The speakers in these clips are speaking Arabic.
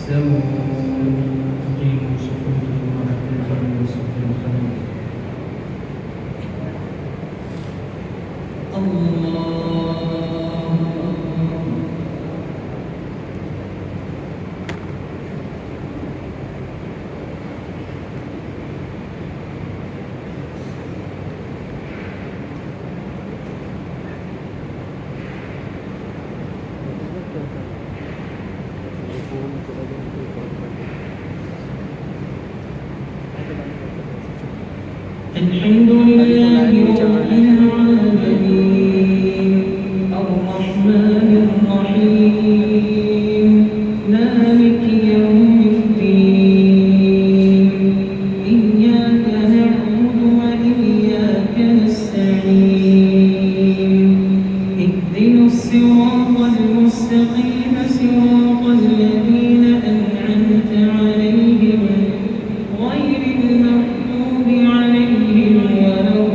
أقيموا صفوفكم واعتدلوا وسط الخلف. الله الحمد لله رب العالمين الرحمن الرحيم مالك يوم الدين إياك نعبد وإياك نستعين اهدنا الصراط المستقيم صراط الذين أنعمت عليهم غير المغضوب عليهم ولا الضالين.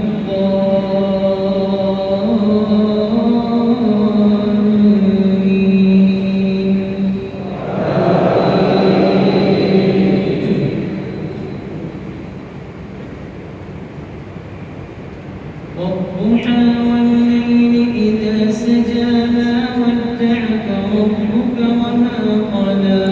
والضحى والليل إذا سجى ما ودعك ربك وما قلى